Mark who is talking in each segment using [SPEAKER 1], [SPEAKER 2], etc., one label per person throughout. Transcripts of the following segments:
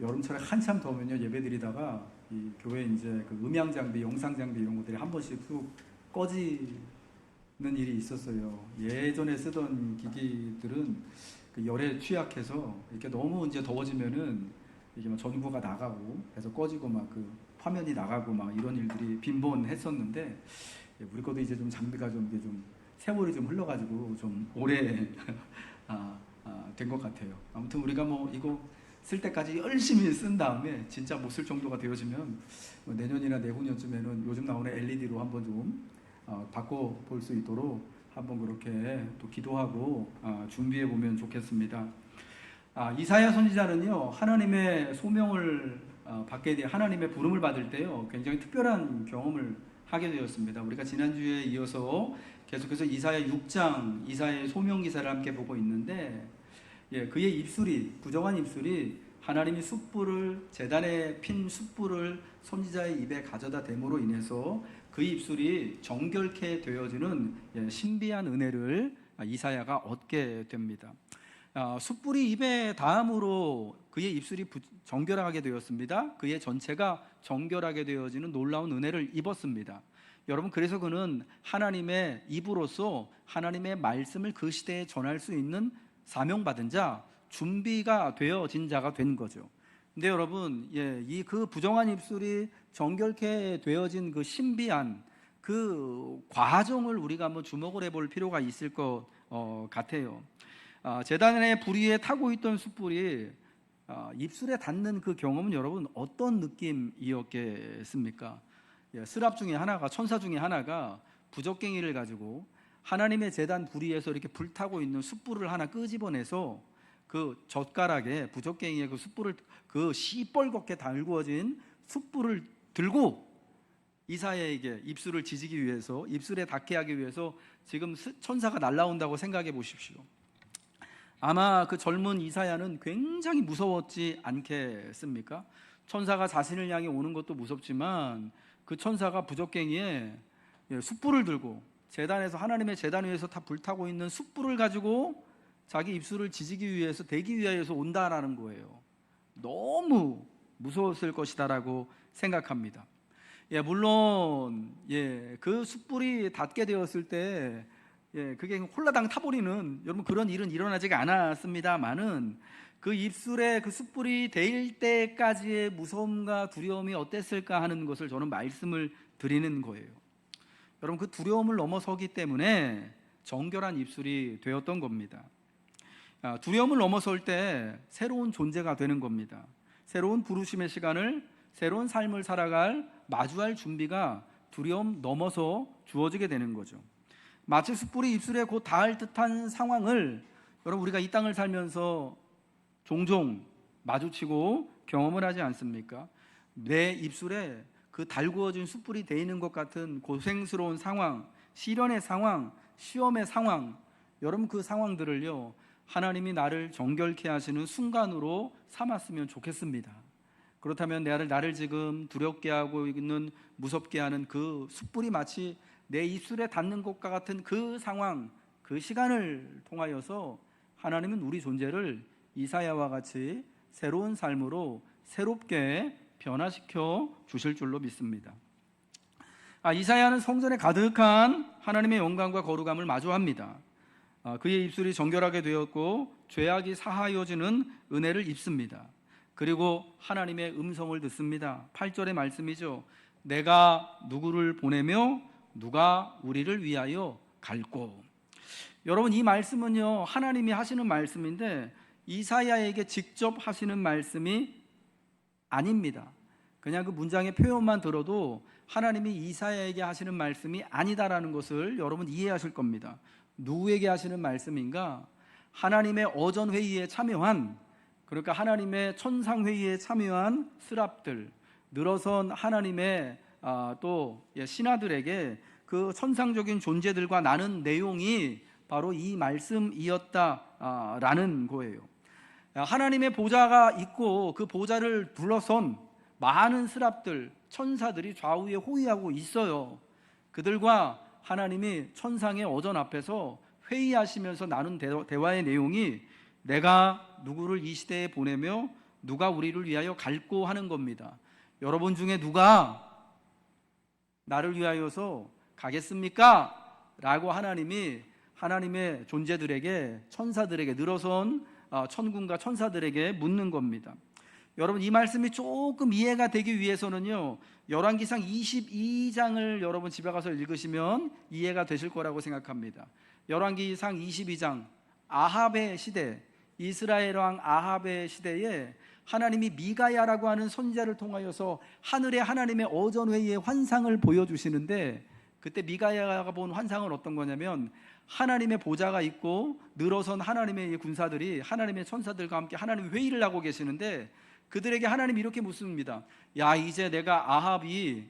[SPEAKER 1] 여름철에 한참 더우면요, 예배드리다가 이 교회 이제 그 음향 장비, 영상 장비 이런 것들이 한 번씩 쑥 꺼지는 일이 있었어요. 예전에 쓰던 기기들은 그 열에 취약해서 이렇게 너무 이제 더워지면은 이게 막 전구가 나가고 해서 꺼지고 막 그 화면이 나가고 막 이런 일들이 빈번했었는데, 우리 것도 이제 좀 장비가 좀 이게 좀 세월이 좀 흘러가지고 좀 오래 된 것 같아요. 아무튼 우리가 뭐 이거 쓸 때까지 열심히 쓴 다음에 진짜 못 쓸 정도가 되어지면 뭐 내년이나 내후년쯤에는 요즘 나오는 LED로 한번 좀 바꿔볼 수 있도록 한번 그렇게 또 기도하고 준비해 보면 좋겠습니다. 이사야 선지자는요, 하나님의 소명을 받게 돼 하나님의 부름을 받을 때요 굉장히 특별한 경험을 하게 되었습니다. 우리가 지난주에 이어서 계속해서 이사야 6장 이사야의 소명 기사를 함께 보고 있는데, 그의 입술이, 부정한 입술이 하나님이 숯불을, 제단에 핀 숯불을 선지자의 입에 가져다 댐으로 인해서 그 입술이 정결케 되어지는 신비한 은혜를 이사야가 얻게 됩니다. 숯불이 입에 닿음으로 그의 입술이 정결하게 되었습니다. 그의 전체가 정결하게 되어지는 놀라운 은혜를 입었습니다. 여러분, 그래서 그는 하나님의 입으로서 하나님의 말씀을 그 시대에 전할 수 있는 사명받은 자, 준비가 되어진 자가 된 거죠. 근데 여러분, 이 그 부정한 입술이 정결케 되어진 그 신비한 그 과정을 우리가 한번 주목을 해볼 필요가 있을 것 같아요. 제단의 불 위에 타고 있던 숯불이 입술에 닿는 그 경험은 여러분 어떤 느낌이었겠습니까? 스랍 중에 하나가, 천사 중에 하나가 부적갱이를 가지고 하나님의 제단 불 위에서 이렇게 불타고 있는 숯불을 하나 끄집어내서 그 젓가락에 부적갱이의 그 숯불을, 그 시뻘겋게 달구어진 숯불을 들고 이사야에게 입술을 지지기 위해서, 입술에 닿게 하기 위해서 지금 천사가 날아온다고 생각해 보십시오. 아마 그 젊은 이사야는 굉장히 무서웠지 않겠습니까? 천사가 자신을 향해 오는 것도 무섭지만 그 천사가 부적갱이에 숯불을 들고 제단에서, 하나님의 제단 위에서 다 불타고 있는 숯불을 가지고 자기 입술을 지지기 위해서, 대기 위하여서 온다라는 거예요. 너무 무서웠을 것이다라고 생각합니다. 물론 그 숯불이 닿게 되었을 때 그게 홀라당 타버리는, 여러분, 그런 일은 일어나지가 않았습니다만은 그 입술에 그 숯불이 데일 때까지의 무서움과 두려움이 어땠을까 하는 것을 저는 말씀을 드리는 거예요. 여러분, 그 두려움을 넘어서기 때문에 정결한 입술이 되었던 겁니다. 두려움을 넘어설 때 새로운 존재가 되는 겁니다. 새로운 부르심의 시간을, 새로운 삶을 살아갈, 마주할 준비가 두려움 넘어서 주어지게 되는 거죠. 마치 숯불이 입술에 곧 닿을 듯한 상황을 여러분 우리가 이 땅을 살면서 종종 마주치고 경험을 하지 않습니까? 내 입술에 그 달구어진 숯불이 데이는 것 같은 고생스러운 상황, 시련의 상황, 시험의 상황, 여러분 그 상황들을요 하나님이 나를 정결케 하시는 순간으로 삼았으면 좋겠습니다. 그렇다면 나를 지금 두렵게 하고 있는, 무섭게 하는 그 숯불이 마치 내 입술에 닿는 것과 같은 그 상황, 그 시간을 통하여서 하나님은 우리 존재를 이사야와 같이 새로운 삶으로 새롭게 변화시켜 주실 줄로 믿습니다. 이사야는 성전에 가득한 하나님의 영광과 거룩함을 마주합니다. 그의 입술이 정결하게 되었고 죄악이 사하여지는 은혜를 입습니다. 그리고 하나님의 음성을 듣습니다. 8절의 말씀이죠. 내가 누구를 보내며 누가 우리를 위하여 갈꼬. 여러분, 이 말씀은요 하나님이 하시는 말씀인데 이사야에게 직접 하시는 말씀이 아닙니다. 그냥 그 문장의 표현만 들어도 하나님이 이사야에게 하시는 말씀이 아니다라는 것을 여러분 이해하실 겁니다. 누구에게 하시는 말씀인가? 하나님의 어전회의에 참여한, 그러니까 하나님의 천상회의에 참여한 스랍들, 늘어선 하나님의 또 신하들에게 그 천상적인 존재들과 나눈 내용이 바로 이 말씀이었다라는 거예요. 하나님의 보좌가 있고 그 보좌를 둘러선 많은 스랍들, 천사들이 좌우에 호위하고 있어요. 그들과 하나님이 천상의 어전 앞에서 회의하시면서 나눈 대화의 내용이 내가 누구를 이 시대에 보내며 누가 우리를 위하여 갈꼬 하는 겁니다. 여러분 중에 누가 나를 위하여서 가겠습니까? 라고 하나님이 하나님의 존재들에게, 천사들에게, 늘어선 천군과 천사들에게 묻는 겁니다. 여러분, 이 말씀이 조금 이해가 되기 위해서는요, 열왕기상 22장을 여러분 집에 가서 읽으시면 이해가 되실 거라고 생각합니다. 열왕기상 22장, 아합의 시대, 이스라엘 왕 아합의 시대에 하나님이 미가야라고 하는 선지자를 통하여서 하늘에 하나님의 어전회의의 환상을 보여주시는데, 그때 미가야가 본 환상은 어떤 거냐면 하나님의 보좌가 있고 늘어선 하나님의 군사들이 하나님의 천사들과 함께 하나님의 회의를 하고 계시는데, 그들에게 하나님이 이렇게 묻습니다. 야, 이제 내가 아합이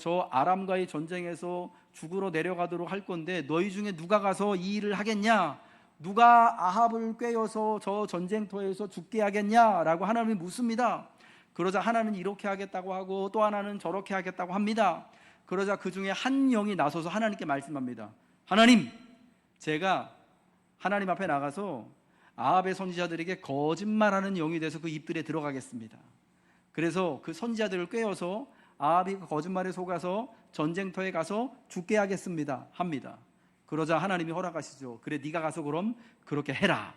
[SPEAKER 1] 저 아람과의 전쟁에서 죽으러 내려가도록 할 건데 너희 중에 누가 가서 이 일을 하겠냐? 누가 아합을 꿰어서 저 전쟁터에서 죽게 하겠냐라고 하나님이 묻습니다. 그러자 하나는 이렇게 하겠다고 하고 또 하나는 저렇게 하겠다고 합니다. 그러자 그 중에 한 영이 나서서 하나님께 말씀합니다. 하나님, 제가 하나님 앞에 나가서 아합의 선지자들에게 거짓말하는 영이 돼서 그 입들에 들어가겠습니다. 그래서 그 선지자들을 꿰어서 아합이 그 거짓말에 속아서 전쟁터에 가서 죽게 하겠습니다 합니다. 그러자 하나님이 허락하시죠. 그래, 네가 가서 그럼 그렇게 해라.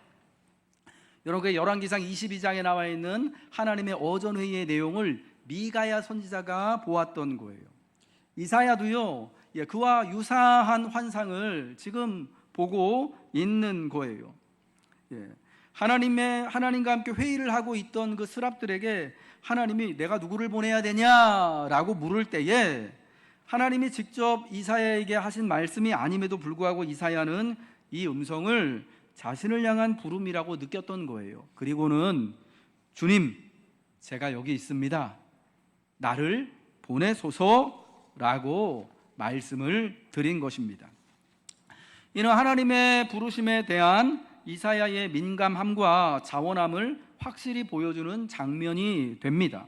[SPEAKER 1] 여러분, 그 열왕기상 22장에 나와 있는 하나님의 어전회의의 내용을 미가야 선지자가 보았던 거예요. 이사야도요, 그와 유사한 환상을 지금 보고 있는 거예요. 하나님과 함께 회의를 하고 있던 그 스랍들에게 하나님이 내가 누구를 보내야 되냐라고 물을 때에 하나님이 직접 이사야에게 하신 말씀이 아님에도 불구하고 이사야는 이 음성을 자신을 향한 부름이라고 느꼈던 거예요. 그리고는 주님, 제가 여기 있습니다. 나를 보내소서라고 말씀을 드린 것입니다. 이는 하나님의 부르심에 대한 이사야의 민감함과 자원함을 확실히 보여주는 장면이 됩니다.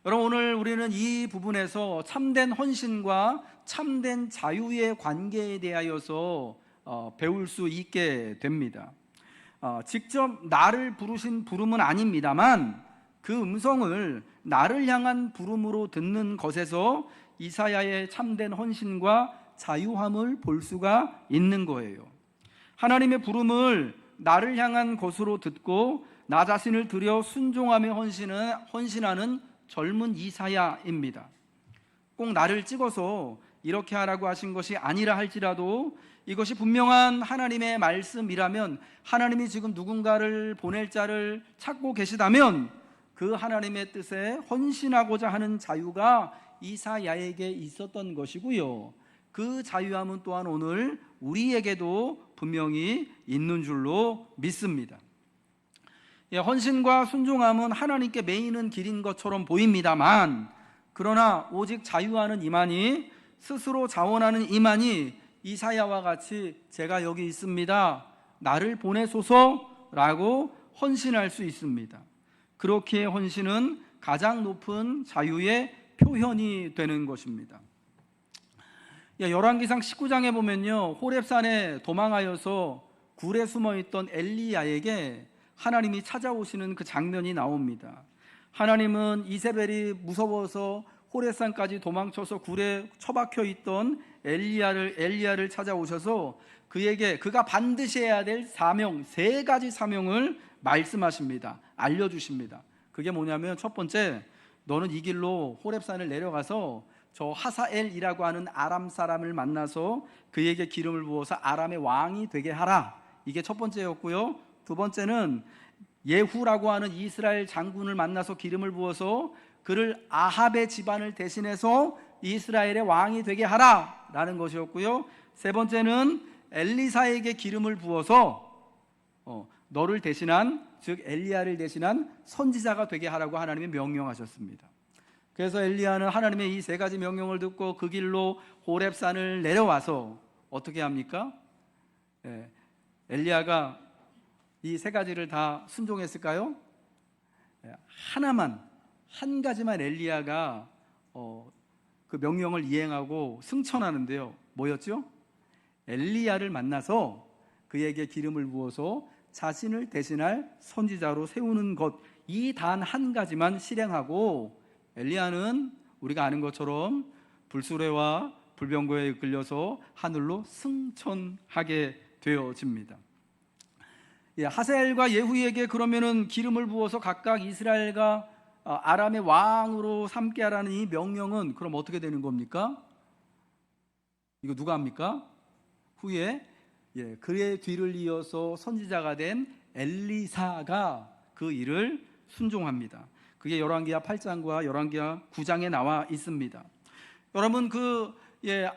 [SPEAKER 1] 여러분, 오늘 우리는 이 부분에서 참된 헌신과 참된 자유의 관계에 대하여서 배울 수 있게 됩니다. 직접 나를 부르신 부름은 아닙니다만 그 음성을 나를 향한 부름으로 듣는 것에서 이사야의 참된 헌신과 자유함을 볼 수가 있는 거예요. 하나님의 부름을 나를 향한 것으로 듣고 나 자신을 들여 순종하며 헌신하는 젊은 이사야입니다. 꼭 나를 찍어서 이렇게 하라고 하신 것이 아니라 할지라도 이것이 분명한 하나님의 말씀이라면, 하나님이 지금 누군가를 보낼 자를 찾고 계시다면 그 하나님의 뜻에 헌신하고자 하는 자유가 이사야에게 있었던 것이고요, 그 자유함은 또한 오늘 우리에게도 분명히 있는 줄로 믿습니다. 헌신과 순종함은 하나님께 매이는 길인 것처럼 보입니다만, 그러나 오직 자유하는 이만이, 스스로 자원하는 이만이 이사야와 같이 제가 여기 있습니다, 나를 보내소서라고 헌신할 수 있습니다. 그렇게 헌신은 가장 높은 자유의 표현이 되는 것입니다. 열왕기상 19장에 보면요, 호렙산에 도망하여서 굴에 숨어있던 엘리야에게 하나님이 찾아오시는 그 장면이 나옵니다. 하나님은 이세벨이 무서워서 호렙산까지 도망쳐서 굴에 처박혀 있던 엘리야를 찾아오셔서 그에게 그가 반드시 해야 될 사명, 3가지 사명을 말씀하십니다. 알려주십니다. 그게 뭐냐면, 첫 번째, 너는 이 길로 호렙산을 내려가서 저 하사엘이라고 하는 아람 사람을 만나서 그에게 기름을 부어서 아람의 왕이 되게 하라. 이게 첫 번째였고요. 두 번째는 예후라고 하는 이스라엘 장군을 만나서 기름을 부어서 그를 아합의 집안을 대신해서 이스라엘의 왕이 되게 하라라는 것이었고요. 세 번째는 엘리사에게 기름을 부어서 너를 대신한, 즉 엘리야를 대신한 선지자가 되게 하라고 하나님이 명령하셨습니다. 그래서 엘리야는 하나님의 이 3가지 명령을 듣고 그 길로 호렙산을 내려와서 어떻게 합니까? 엘리야가 이 3가지를 다 순종했을까요? 한 가지만 엘리야가 그 명령을 이행하고 승천하는데요, 뭐였죠? 엘리야를 만나서 그에게 기름을 부어서 자신을 대신할 선지자로 세우는 것, 이 단 한 가지만 실행하고 엘리야는 우리가 아는 것처럼 불수레와 불병거에 이끌려서 하늘로 승천하게 되어집니다. 하사엘과 예후에게 그러면은 기름을 부어서 각각 이스라엘과 아람의 왕으로 삼게 하라는 이 명령은 그럼 어떻게 되는 겁니까? 이거 누가 합니까? 후에 그의 뒤를 이어서 선지자가 된 엘리사가 그 일을 순종합니다. 그게 열왕기하 8장과 열왕기하 9장에 나와 있습니다. 여러분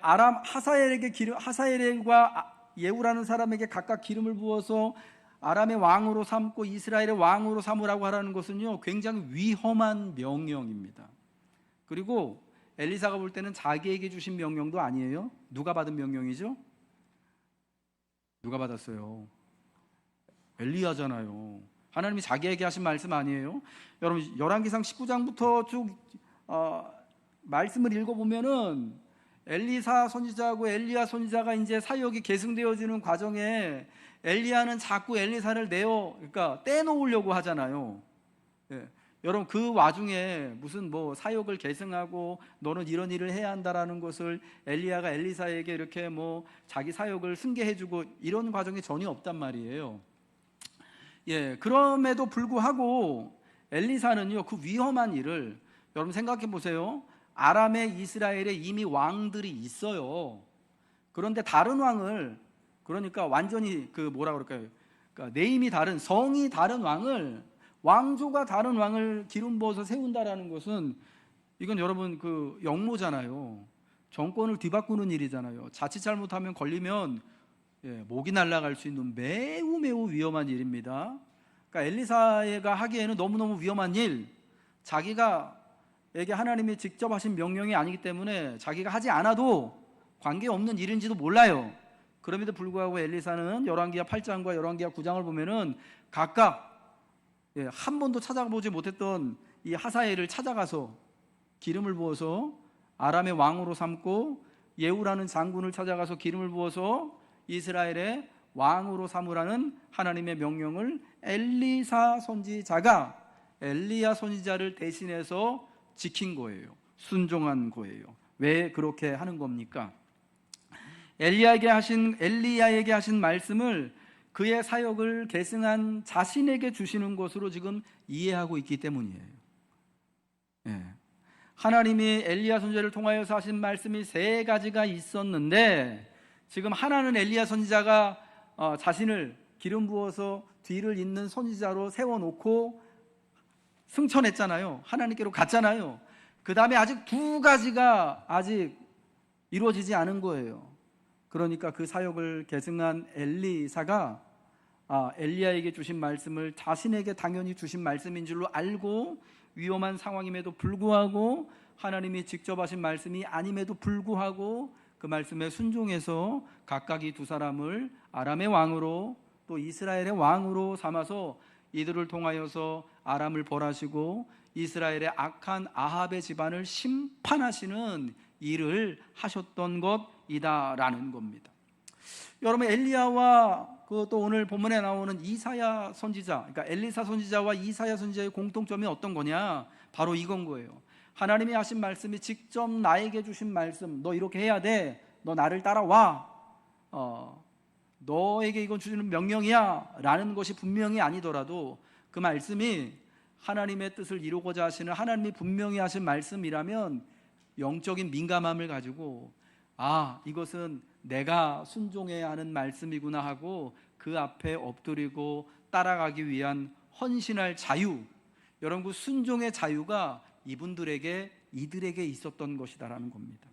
[SPEAKER 1] 아람 하사엘과 예후라는 사람에게 각각 기름을 부어서 아람의 왕으로 삼고 이스라엘의 왕으로 삼으라고 하라는 것은요 굉장히 위험한 명령입니다. 그리고 엘리사가 볼 때는 자기에게 주신 명령도 아니에요. 누가 받은 명령이죠? 누가 받았어요? 엘리야잖아요. 하나님이 자기에게 하신 말씀 아니에요? 여러분 열왕기상 19장부터 쭉 말씀을 읽어보면은 엘리사 선지자하고 엘리야 선지자가 이제 사역이 계승되어지는 과정에 엘리야는 자꾸 엘리사를 떼놓으려고 하잖아요. 여러분 그 와중에 무슨 사역을 계승하고 너는 이런 일을 해야 한다라는 것을 엘리야가 엘리사에게 이렇게 자기 사역을 승계해주고 이런 과정이 전혀 없단 말이에요. 그럼에도 불구하고 엘리사는요 그 위험한 일을 여러분 생각해 보세요. 아람에 이스라엘에 이미 왕들이 있어요. 그런데 다른 왕을 그러니까 완전히 그러니까 네임이 다른 성이 다른 왕을 왕조가 다른 왕을 기름 부어서 세운다라는 것은 이건 여러분 역모잖아요. 정권을 뒤바꾸는 일이잖아요. 자칫 잘못하면 걸리면 목이 날아갈 수 있는 매우 매우 위험한 일입니다. 그러니까 엘리사가 하기에는 너무너무 위험한 일, 자기가에게 하나님이 직접 하신 명령이 아니기 때문에 자기가 하지 않아도 관계없는 일인지도 몰라요. 그럼에도 불구하고 엘리사는 열왕기하 8장과 열왕기하 9장을 보면은 각각 한 번도 찾아보지 못했던 이 하사엘을 찾아가서 기름을 부어서 아람의 왕으로 삼고 예후라는 장군을 찾아가서 기름을 부어서 이스라엘의 왕으로 삼으라는 하나님의 명령을 엘리사 선지자가 엘리야 선지자를 대신해서 지킨 거예요. 순종한 거예요. 왜 그렇게 하는 겁니까? 엘리야에게 하신 말씀을 그의 사역을 계승한 자신에게 주시는 것으로 지금 이해하고 있기 때문이에요. 하나님이 엘리야 선지자를 통하여서 하신 말씀이 3가지가 있었는데 지금 하나는 엘리야 선지자가 자신을 기름 부어서 뒤를 잇는 선지자로 세워놓고 승천했잖아요. 하나님께로 갔잖아요. 그 다음에 아직 2가지가 아직 이루어지지 않은 거예요. 그러니까 그 사역을 계승한 엘리사가 엘리야에게 주신 말씀을 자신에게 당연히 주신 말씀인 줄로 알고 위험한 상황임에도 불구하고 하나님이 직접 하신 말씀이 아님에도 불구하고 그 말씀에 순종해서 각각 이 2사람을 아람의 왕으로 또 이스라엘의 왕으로 삼아서 이들을 통하여서 아람을 벌하시고 이스라엘의 악한 아합의 집안을 심판하시는 일을 하셨던 것이다라는 겁니다. 여러분 엘리야와 또 오늘 본문에 나오는 이사야 선지자, 그러니까 엘리사 선지자와 이사야 선지자의 공통점이 어떤 거냐? 바로 이건 거예요. 하나님이 하신 말씀이 직접 나에게 주신 말씀, 너 이렇게 해야 돼, 너 나를 따라와, 너에게 이건 주시는 명령이야 라는 것이 분명히 아니더라도 그 말씀이 하나님의 뜻을 이루고자 하시는 하나님이 분명히 하신 말씀이라면 영적인 민감함을 가지고 이것은 내가 순종해야 하는 말씀이구나 하고 그 앞에 엎드리고 따라가기 위한 헌신할 자유, 여러분 그 순종의 자유가 이들에게 있었던 것이다라는 겁니다.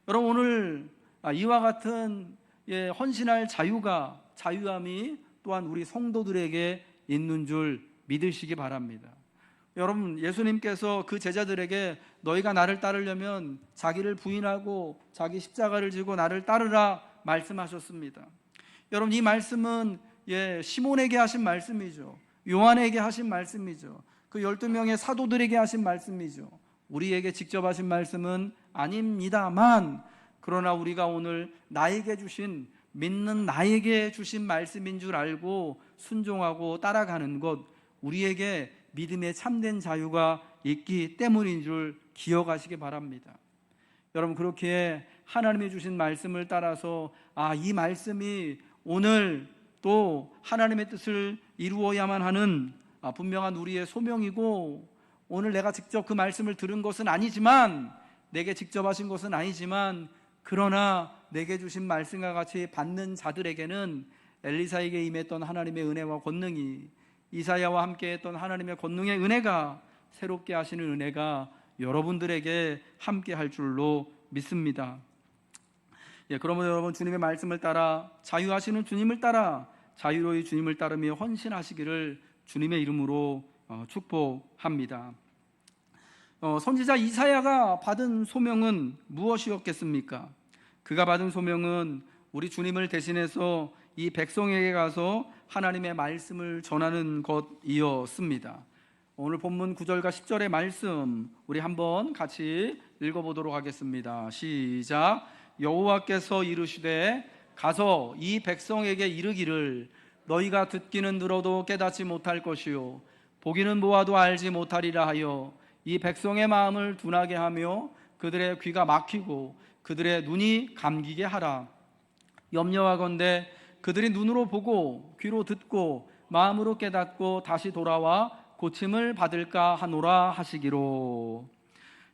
[SPEAKER 1] 여러분 오늘 이와 같은 헌신할 자유함이 또한 우리 성도들에게 있는 줄 믿으시기 바랍니다. 여러분 예수님께서 그 제자들에게 너희가 나를 따르려면 자기를 부인하고 자기 십자가를 지고 나를 따르라 말씀하셨습니다. 여러분 이 말씀은 시몬에게 하신 말씀이죠. 요한에게 하신 말씀이죠. 그 12명의 사도들에게 하신 말씀이죠. 우리에게 직접 하신 말씀은 아닙니다만 그러나 우리가 오늘 믿는 나에게 주신 말씀인 줄 알고 순종하고 따라가는 것, 우리에게 믿음의 참된 자유가 있기 때문인 줄 기억하시기 바랍니다. 여러분, 그렇게 하나님이 주신 말씀을 따라서 이 말씀이 오늘 또 하나님의 뜻을 이루어야만 하는 분명한 우리의 소명이고, 오늘 내가 직접 그 말씀을 들은 것은 아니지만, 내게 직접 하신 것은 아니지만, 그러나 내게 주신 말씀과 같이 받는 자들에게는 엘리사에게 임했던 하나님의 은혜와 권능이, 이사야와 함께 했던 하나님의 권능의 은혜가, 새롭게 하시는 은혜가 여러분들에게 함께 할 줄로 믿습니다. 그러므로 여러분, 주님의 말씀을 따라, 자유하시는 주님을 따라 자유로이 주님을 따르며 헌신하시기를 주님의 이름으로 축복합니다. 선지자 이사야가 받은 소명은 무엇이었겠습니까? 그가 받은 소명은 우리 주님을 대신해서 이 백성에게 가서 하나님의 말씀을 전하는 것이었습니다. 오늘 본문 9절과 10절의 말씀 우리 한번 같이 읽어보도록 하겠습니다. 시작. 여호와께서 이르시되 가서 이 백성에게 이르기를 너희가 듣기는 들어도 깨닫지 못할 것이요 보기는 보아도 알지 못하리라 하여 이 백성의 마음을 둔하게 하며 그들의 귀가 막히고 그들의 눈이 감기게 하라. 염려하건대 그들이 눈으로 보고 귀로 듣고 마음으로 깨닫고 다시 돌아와 고침을 받을까 하노라 하시기로.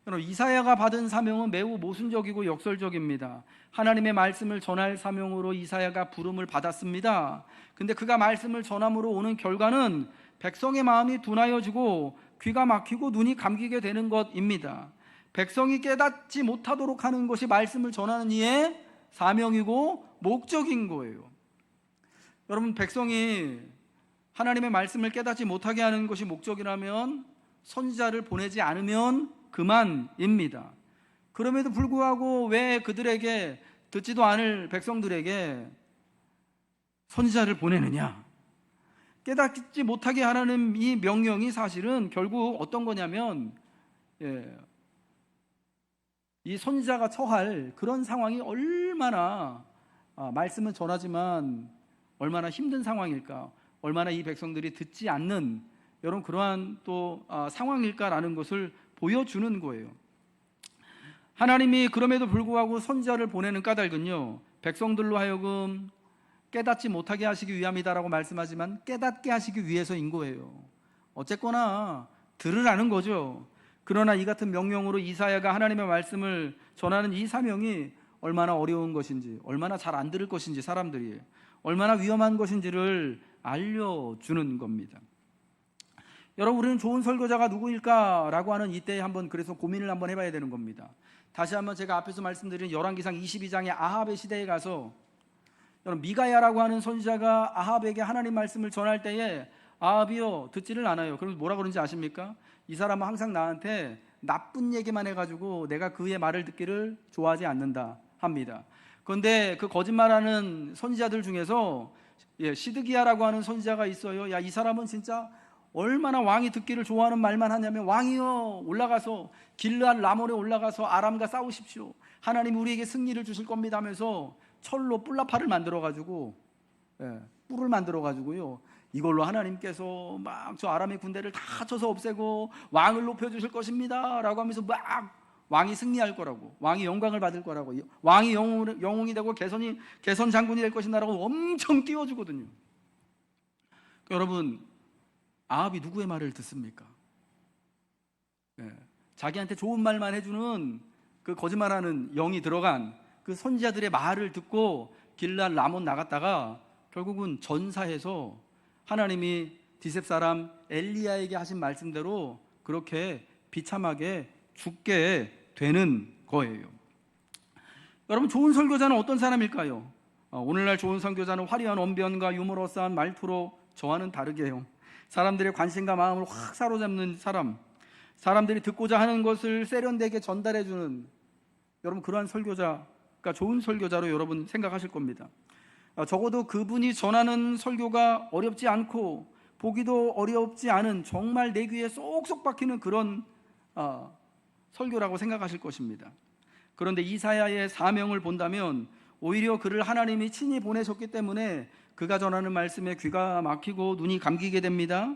[SPEAKER 1] 여러분, 이사야가 받은 사명은 매우 모순적이고 역설적입니다. 하나님의 말씀을 전할 사명으로 이사야가 부름을 받았습니다. 근데 그가 말씀을 전함으로 오는 결과는 백성의 마음이 둔하여지고 귀가 막히고 눈이 감기게 되는 것입니다. 백성이 깨닫지 못하도록 하는 것이 말씀을 전하는 이의 사명이고 목적인 거예요. 여러분, 백성이 하나님의 말씀을 깨닫지 못하게 하는 것이 목적이라면 선지자를 보내지 않으면 그만입니다. 그럼에도 불구하고 왜 그들에게, 듣지도 않을 백성들에게 선지자를 보내느냐? 깨닫지 못하게 하라는 이 명령이 사실은 결국 어떤 거냐면, 이 선지자가 처할 그런 상황이 얼마나, 말씀은 전하지만 얼마나 힘든 상황일까, 얼마나 이 백성들이 듣지 않는 여러분 그러한 또 상황일까라는 것을 보여주는 거예요. 하나님이 그럼에도 불구하고 선지자를 보내는 까닭은요, 백성들로 하여금 깨닫지 못하게 하시기 위함이다라고 말씀하지만 깨닫게 하시기 위해서인 거예요. 어쨌거나 들으라는 거죠. 그러나 이 같은 명령으로 이사야가 하나님의 말씀을 전하는 이 사명이 얼마나 어려운 것인지, 얼마나 잘 안 들을 것인지, 사람들이 얼마나 위험한 것인지를 알려주는 겁니다. 여러분, 우리는 좋은 설교자가 누구일까라고 하는 이때에 한번 그래서 고민을 한번 해봐야 되는 겁니다. 다시 한번 제가 앞에서 말씀드린 열왕기상 22장의 아합의 시대에 가서, 여러분, 미가야라고 하는 선지자가 아합에게 하나님 말씀을 전할 때에 아합이요 듣지를 않아요. 그럼 뭐라 그런지 아십니까? 이 사람은 항상 나한테 나쁜 얘기만 해가지고 내가 그의 말을 듣기를 좋아하지 않는다 합니다. 그런데 그 거짓말하는 선지자들 중에서 시드기야라고 하는 선지자가 있어요. 야, 이 사람은 진짜 얼마나 왕이 듣기를 좋아하는 말만 하냐면, 왕이여 올라가서 길르앗 라몬에 올라가서 아람과 싸우십시오. 하나님 우리에게 승리를 주실 겁니다 하면서 철로 뿔라파를 만들어가지고, 뿔을 만들어가지고요, 이걸로 하나님께서 막 저 아람의 군대를 다 쳐서 없애고 왕을 높여주실 것입니다 라고 하면서 막 왕이 승리할 거라고, 왕이 영광을 받을 거라고, 왕이 영웅이 되고 개선 장군이 될 것이다라고 엄청 띄워주거든요. 여러분, 아합이 누구의 말을 듣습니까? 자기한테 좋은 말만 해주는 그 거짓말하는 영이 들어간 그 선지자들의 말을 듣고 길르앗 라몬 나갔다가 결국은 전사해서 하나님이 디셉 사람 엘리야에게 하신 말씀대로 그렇게 비참하게 죽게 되는 거예요. 여러분, 좋은 설교자는 어떤 사람일까요? 오늘날 좋은 선교자는 화려한 언변과 유머러스한 말투로 저와는 다르게요, 사람들의 관심과 마음을 확 사로잡는 사람, 사람들이 듣고자 하는 것을 세련되게 전달해주는, 여러분 그러한 설교자가 좋은 설교자로 여러분 생각하실 겁니다. 적어도 그분이 전하는 설교가 어렵지 않고 보기도 어렵지 않은, 정말 내 귀에 쏙쏙 박히는 그런 설교라고 생각하실 것입니다. 그런데 이사야의 사명을 본다면 오히려 그를 하나님이 친히 보내셨기 때문에 그가 전하는 말씀에 귀가 막히고 눈이 감기게 됩니다.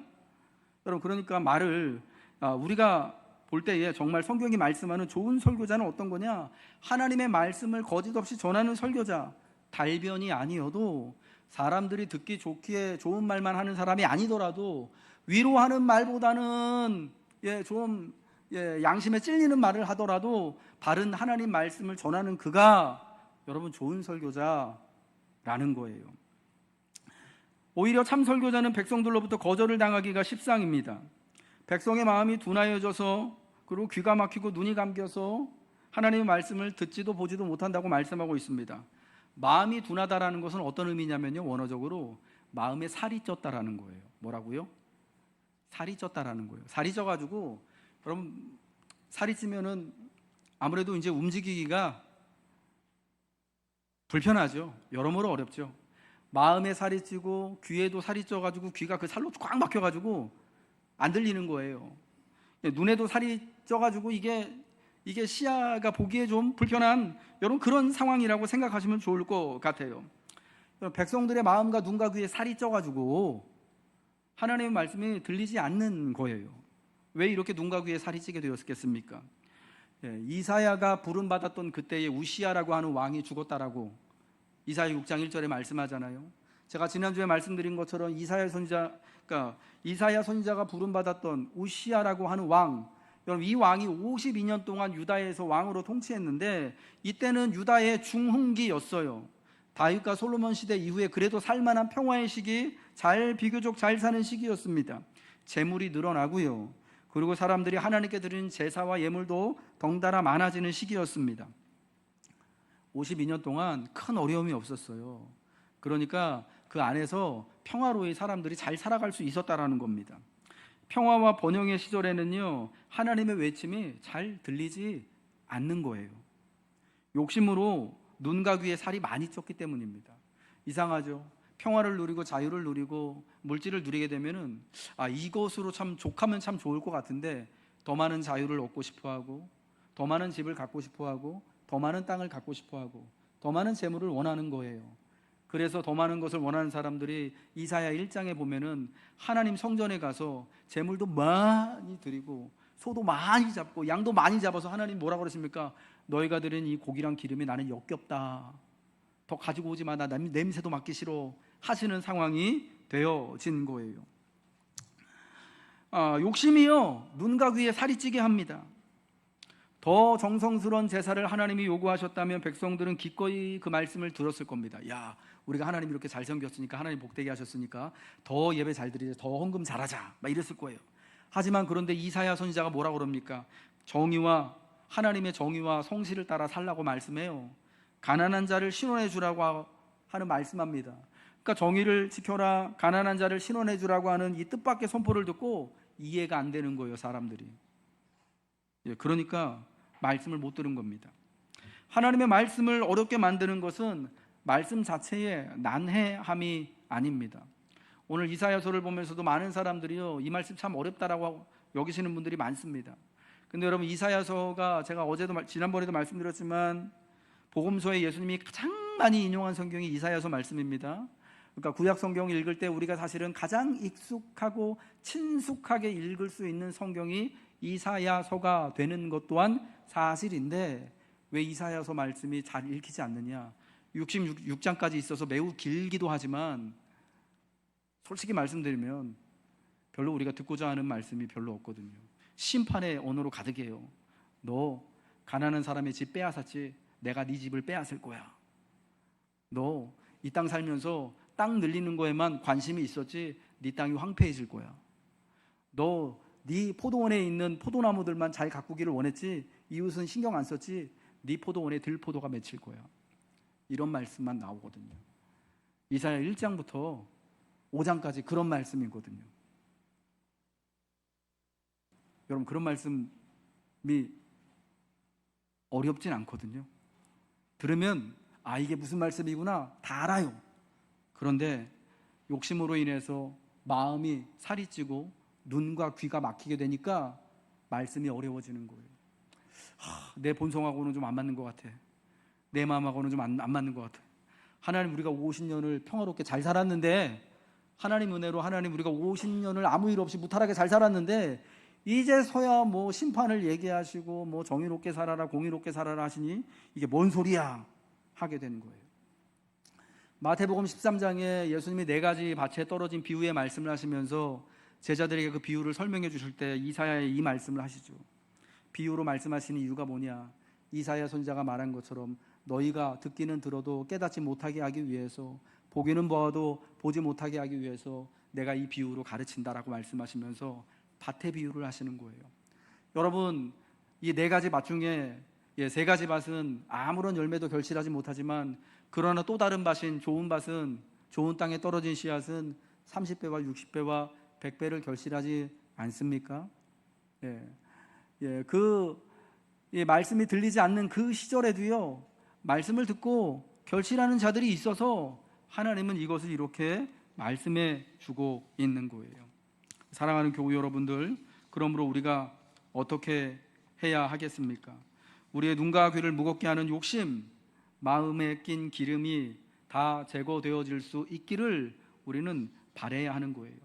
[SPEAKER 1] 여러분, 그러니까 말을 우리가 볼 때에 정말 성경이 말씀하는 좋은 설교자는 어떤 거냐? 하나님의 말씀을 거짓 없이 전하는 설교자. 달변이 아니어도, 사람들이 듣기 좋기에 좋은 말만 하는 사람이 아니더라도, 위로하는 말보다는 좀 양심에 찔리는 말을 하더라도 바른 하나님 말씀을 전하는 그가 여러분 좋은 설교자라는 거예요. 오히려 참 설교자는 백성들로부터 거절을 당하기가 십상입니다. 백성의 마음이 둔하여져서, 그리고 귀가 막히고 눈이 감겨서 하나님의 말씀을 듣지도 보지도 못한다고 말씀하고 있습니다. 마음이 둔하다라는 것은 어떤 의미냐면요, 원어적으로 마음에 살이 쪘다라는 거예요. 뭐라고요? 살이 쪘다라는 거예요. 살이 쪄가지고, 여러분, 살이 찌면은 아무래도 이제 움직이기가 불편하죠. 여러모로 어렵죠. 마음에 살이 찌고 귀에도 살이 쪄가지고 귀가 그 살로 꽉 막혀가지고 안 들리는 거예요. 눈에도 살이 쪄가지고 이게 시야가 보기에 좀 불편한 여러분 그런 상황이라고 생각하시면 좋을 것 같아요. 백성들의 마음과 눈과 귀에 살이 쪄가지고 하나님의 말씀이 들리지 않는 거예요. 왜 이렇게 눈과 귀에 살이 찌게 되었겠습니까? 이사야가 부름받았던 그때의 우시야라고 하는 왕이 죽었다라고 이사야 6장 1절에 말씀하잖아요. 제가 지난주에 말씀드린 것처럼 이사야 선지자가 부름받았던 우시야라고 하는 왕, 여러분 이 왕이 52년 동안 유다에서 왕으로 통치했는데 이때는 유다의 중흥기였어요. 다윗과 솔로몬 시대 이후에 그래도 살만한 평화의 시기, 비교적 잘 사는 시기였습니다. 재물이 늘어나고요, 그리고 사람들이 하나님께 드리는 제사와 예물도 덩달아 많아지는 시기였습니다. 52년 동안 큰 어려움이 없었어요. 그러니까 그 안에서 평화로이 사람들이 잘 살아갈 수 있었다라는 겁니다. 평화와 번영의 시절에는요, 하나님의 외침이 잘 들리지 않는 거예요. 욕심으로 눈과 귀에 살이 많이 쪘기 때문입니다. 이상하죠? 평화를 누리고 자유를 누리고 물질을 누리게 되면은 이것으로 참 족하면 참 좋을 것 같은데, 더 많은 자유를 얻고 싶어하고, 더 많은 집을 갖고 싶어하고, 더 많은 땅을 갖고 싶어하고, 더 많은 재물을 원하는 거예요. 그래서 더 많은 것을 원하는 사람들이 이사야 1장에 보면은 하나님 성전에 가서 재물도 많이 드리고 소도 많이 잡고 양도 많이 잡아서 하나님 뭐라고 그러십니까? 너희가 드린 이 고기랑 기름이 나는 역겹다, 더 가지고 오지 마, 나 냄새도 맡기 싫어 하시는 상황이 되어진 거예요. 욕심이요, 눈과 귀에 살이 찌게 합니다. 더 정성스러운 제사를 하나님이 요구하셨다면 백성들은 기꺼이 그 말씀을 들었을 겁니다. 야, 우리가 하나님 이렇게 잘 섬겼으니까, 하나님 복되게 하셨으니까 더 예배 잘 드리자, 더 헌금 잘하자, 막 이랬을 거예요. 하지만 그런데 이사야 선지자가 뭐라고 그럽니까? 하나님의 정의와 성실을 따라 살라고 말씀해요. 가난한 자를 신원해 주라고 하는 말씀합니다. 그러니까 정의를 지켜라, 가난한 자를 신원해 주라고 하는 이 뜻밖의 선포를 듣고 이해가 안 되는 거예요, 사람들이. 그러니까 말씀을 못 들은 겁니다. 하나님의 말씀을 어렵게 만드는 것은 말씀 자체의 난해함이 아닙니다. 오늘 이사야서를 보면서도 많은 사람들이요, 이 말씀 참 어렵다라고 여기시는 분들이 많습니다. 근데 여러분, 이사야서가 제가 지난번에도 말씀드렸지만 복음서에 예수님이 가장 많이 인용한 성경이 이사야서 말씀입니다. 그러니까 구약 성경을 읽을 때 우리가 사실은 가장 익숙하고 친숙하게 읽을 수 있는 성경이 이사야서가 되는 것 또한 사실인데, 왜 이사야서 말씀이 잘 읽히지 않느냐? 66장까지 있어서 매우 길기도 하지만 솔직히 말씀드리면 별로 우리가 듣고자 하는 말씀이 별로 없거든요. 심판의 언어로 가득해요. 너 가난한 사람의 집 빼앗았지? 내가 네 집을 빼앗을 거야. 너 이 땅 살면서 땅 늘리는 거에만 관심이 있었지? 네 땅이 황폐해질 거야. 너 네 포도원에 있는 포도나무들만 잘 가꾸기를 원했지? 이웃은 신경 안 썼지? 네 포도원에 들포도가 맺힐 거야. 이런 말씀만 나오거든요. 이사야 1장부터 5장까지 그런 말씀이거든요. 여러분, 그런 말씀이 어렵진 않거든요. 들으면 이게 무슨 말씀이구나 다 알아요. 그런데 욕심으로 인해서 마음이 살이 찌고 눈과 귀가 막히게 되니까 말씀이 어려워지는 거예요. 내 본성하고는 좀 안 맞는 것 같아. 내 마음하고는 좀 안 맞는 것 같아. 하나님, 우리가 50년을 평화롭게 잘 살았는데 하나님 은혜로 하나님 우리가 50년을 아무 일 없이 무탈하게 잘 살았는데 이제서야 뭐 심판을 얘기하시고 뭐 정의롭게 살아라 공의롭게 살아라 하시니 이게 뭔 소리야 하게 되는 거예요. 마태복음 13장에 예수님이 4가지 밭에 떨어진 비유의 말씀을 하시면서 제자들에게 그 비유를 설명해 주실 때 이사야의 이 말씀을 하시죠. 비유로 말씀하시는 이유가 뭐냐? 이사야 선지자가 말한 것처럼 너희가 듣기는 들어도 깨닫지 못하게 하기 위해서, 보기는 보아도 보지 못하게 하기 위해서 내가 이 비유로 가르친다라고 말씀하시면서 밭의 비유를 하시는 거예요. 여러분, 이 4가지 밭 중에 3가지 밭은 아무런 열매도 결실하지 못하지만, 그러나 또 다른 밭인 좋은 밭은, 좋은 땅에 떨어진 씨앗은 30배와 60배와 100배를 결실하지 않습니까? 말씀이 들리지 않는 그 시절에도요, 말씀을 듣고 결실하는 자들이 있어서 하나님은 이것을 이렇게 말씀해 주고 있는 거예요. 사랑하는 교우 여러분들, 그러므로 우리가 어떻게 해야 하겠습니까? 우리의 눈과 귀를 무겁게 하는 욕심, 마음에 낀 기름이 다 제거되어질 수 있기를 우리는 바라야 하는 거예요.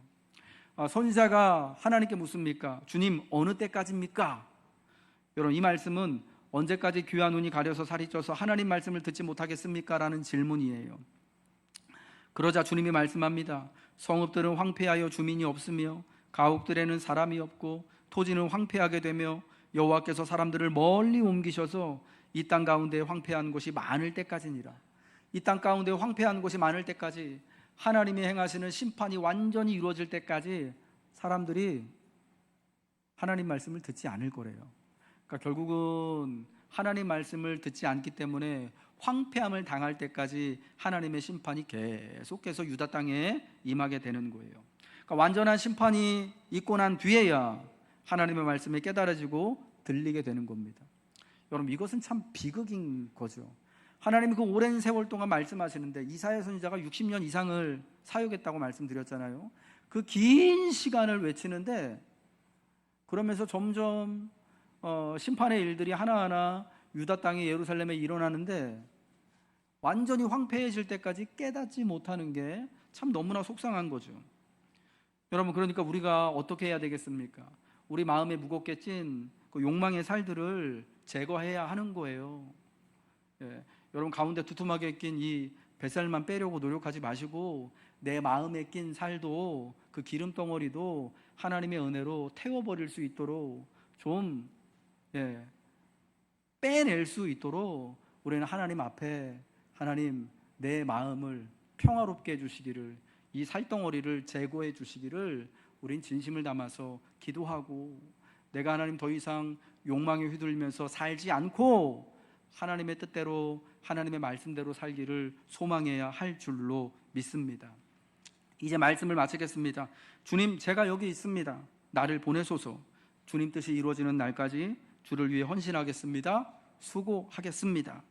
[SPEAKER 1] 선지자가 하나님께 묻습니까? 주님, 어느 때까지입니까? 여러분, 이 말씀은 언제까지 귀와 눈이 가려서 살이 쪄서 하나님 말씀을 듣지 못하겠습니까? 라는 질문이에요. 그러자 주님이 말씀합니다. 성읍들은 황폐하여 주민이 없으며 가옥들에는 사람이 없고 토지는 황폐하게 되며 여호와께서 사람들을 멀리 옮기셔서 이 땅 가운데 황폐한 곳이 많을 때까지니라. 이 땅 가운데 황폐한 곳이 많을 때까지, 하나님이 행하시는 심판이 완전히 이루어질 때까지 사람들이 하나님 말씀을 듣지 않을 거래요. 그러니까 결국은 하나님 말씀을 듣지 않기 때문에 황폐함을 당할 때까지 하나님의 심판이 계속해서 유다 땅에 임하게 되는 거예요. 그러니까 완전한 심판이 있고 난 뒤에야 하나님의 말씀이 깨달아지고 들리게 되는 겁니다. 여러분, 이것은 참 비극인 거죠. 하나님이 그 오랜 세월 동안 말씀하시는데, 이사야 선지자가 60년 이상을 사역했다고 말씀드렸잖아요. 그 긴 시간을 외치는데, 그러면서 점점 심판의 일들이 하나하나 유다 땅의 예루살렘에 일어나는데, 완전히 황폐해질 때까지 깨닫지 못하는 게 참 너무나 속상한 거죠. 여러분, 그러니까 우리가 어떻게 해야 되겠습니까? 우리 마음에 무겁게 찐 그 욕망의 살들을 제거해야 하는 거예요. 여러분, 가운데 두툼하게 낀 이 뱃살만 빼려고 노력하지 마시고, 내 마음에 낀 살도, 그 기름덩어리도 하나님의 은혜로 태워버릴 수 있도록 좀 빼낼 수 있도록 우리는 하나님 앞에, 하나님 내 마음을 평화롭게 해주시기를, 이 살덩어리를 제거해 주시기를 우린 진심을 담아서 기도하고, 내가 하나님 더 이상 욕망에 휘둘리면서 살지 않고 하나님의 뜻대로, 하나님의 말씀대로 살기를 소망해야 할 줄로 믿습니다. 이제 말씀을 마치겠습니다. 주님, 제가 여기 있습니다. 나를 보내소서. 주님 뜻이 이루어지는 날까지 주를 위해 헌신하겠습니다. 수고하겠습니다.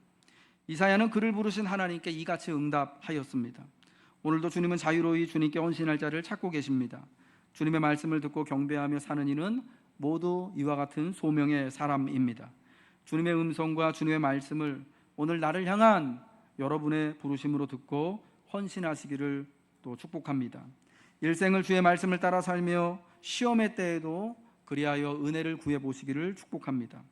[SPEAKER 1] 이사야는 그를 부르신 하나님께 이같이 응답하였습니다. 오늘도 주님은 자유로이 주님께 헌신할 자를 찾고 계십니다. 주님의 말씀을 듣고 경배하며 사는 이는 모두 이와 같은 소명의 사람입니다. 주님의 음성과 주님의 말씀을 오늘 나를 향한 여러분의 부르심으로 듣고 헌신하시기를 또 축복합니다. 일생을 주의 말씀을 따라 살며 시험의 때에도 그리하여 은혜를 구해 보시기를 축복합니다.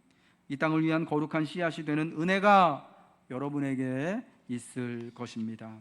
[SPEAKER 1] 이 땅을 위한 거룩한 씨앗이 되는 은혜가 여러분에게 있을 것입니다.